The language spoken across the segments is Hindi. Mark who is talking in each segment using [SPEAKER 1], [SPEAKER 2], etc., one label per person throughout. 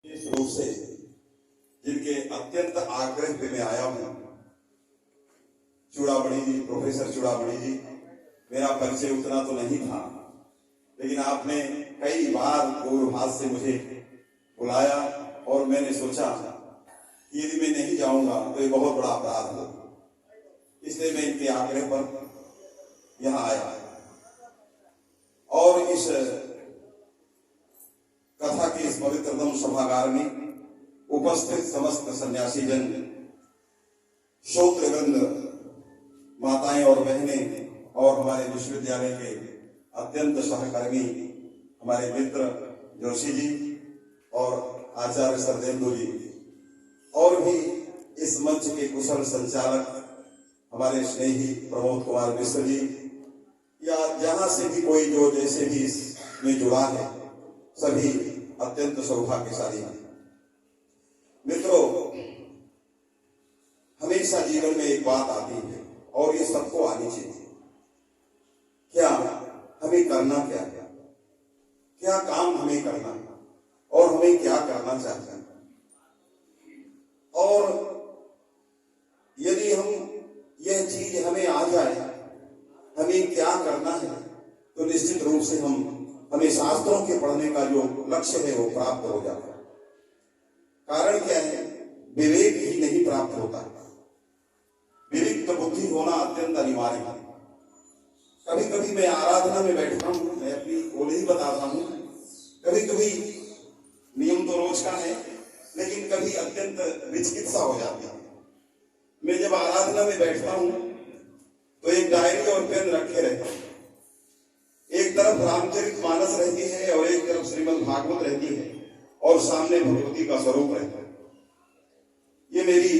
[SPEAKER 1] इस रूप से जिनके अत्यंत आग्रह पे मैं आया हूं, चूड़ामणि जी, प्रोफेसर चूड़ामणि जी, मेरा परिचय उतना तो नहीं था, लेकिन आपने कई बार दूरभाष से मुझे बुलाया और मैंने सोचा कि यदि मैं नहीं जाऊंगा तो ये बहुत बड़ा अपराध हो, इसलिए मैं इनके आग्रह पर यहां आया और इस कथा के इस पवित्रतम सभागार में उपस्थित समस्त सन्यासी जन, श्रोतृवृंद, माताएं और बहनें और हमारे विश्वविद्यालय के अत्यंत सहकर्मी हमारे मित्र जोशी जी और आचार्य सरदेंदु जी, और भी इस मंच के कुशल संचालक हमारे स्नेही प्रमोद कुमार मिश्र जी, या जहां से भी कोई जो जैसे भी इसमें जुड़ा है, सभी अत्यंत सौभाग्यशाली हैं। मित्रों, हमेशा जीवन में एक बात आती है और ये सबको आनी चाहिए, क्या हमें करना क्या है, क्या काम हमें करना है और हमें क्या करना चाहिए। और यदि हम यह चीज हमें आ जाए, हमें क्या करना है, तो निश्चित रूप से हमें शास्त्रों के पढ़ने का जो लक्ष्य है वो प्राप्त हो जाता है। कारण क्या है? विवेक ही नहीं प्राप्त होता, विविक्त बुद्धि होना अत्यंत अनिवार्य है। कभी कभी मैं आराधना में बैठता हूं, मैं अपनी ओर ही बताता हूं, कभी कभी नियम तो रोज का है, लेकिन कभी अत्यंत विचिकित्सा हो जाती है। मैं जब आराधना में बैठता हूं तो एक डायरी और पेन रखे रहता हूं, एक तरफ रामचरितमानस रहती है और एक तरफ श्रीमद् भागवत रहती है और सामने भगवती का स्वरूप रहता है। ये मेरी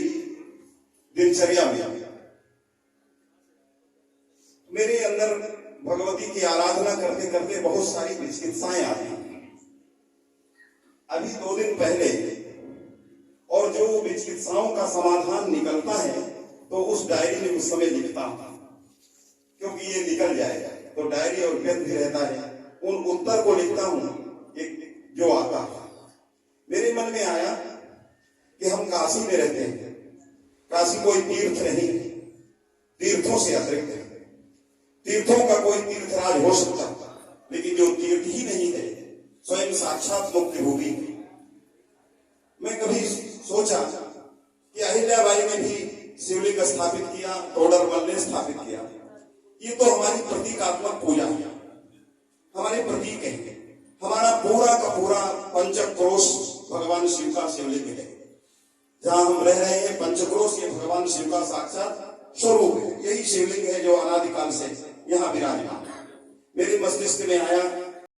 [SPEAKER 1] दिनचर्या में मेरे अंदर भगवती की आराधना करते करते बहुत सारी विचिकित्साएं आती हैं। अभी 2 दिन पहले, और जो विचिकित्साओं का समाधान निकलता है तो उस डायरी में उस समय लिखता हूं, क्योंकि ये निकल जाएगा तो डायरी और पेन भी रहता है, उन उत्तर को लिखता हूं एक जो आता है। मेरे मन में आया कि हम काशी में रहते हैं, काशी कोई तीर्थ नहीं, तीर्थों से अतिरिक्त है। तीर्थों का कोई तीर्थराज हो सकता, लेकिन जो तीर्थ ही नहीं है, स्वयं साक्षात मुक्ति होगी। मैं कभी सोचा कि अहिल्याबाई ने भी शिवलिंग स्थापित किया, तोडरमल ने स्थापित किया, ये तो हमारी प्रतीकात्मक पूजा है, हमारे प्रतीक है। हमारा पूरा का पूरा पंचक्रोश भगवान शिव का शिवलिंग है। जहां हम रह रहे हैं पंचक्रोश, ये भगवान शिव का साक्षात स्वरूप है। यही शिवलिंग है जो अनादिकाल से यहाँ विराजमान है। मेरे मस्तिष्क में आया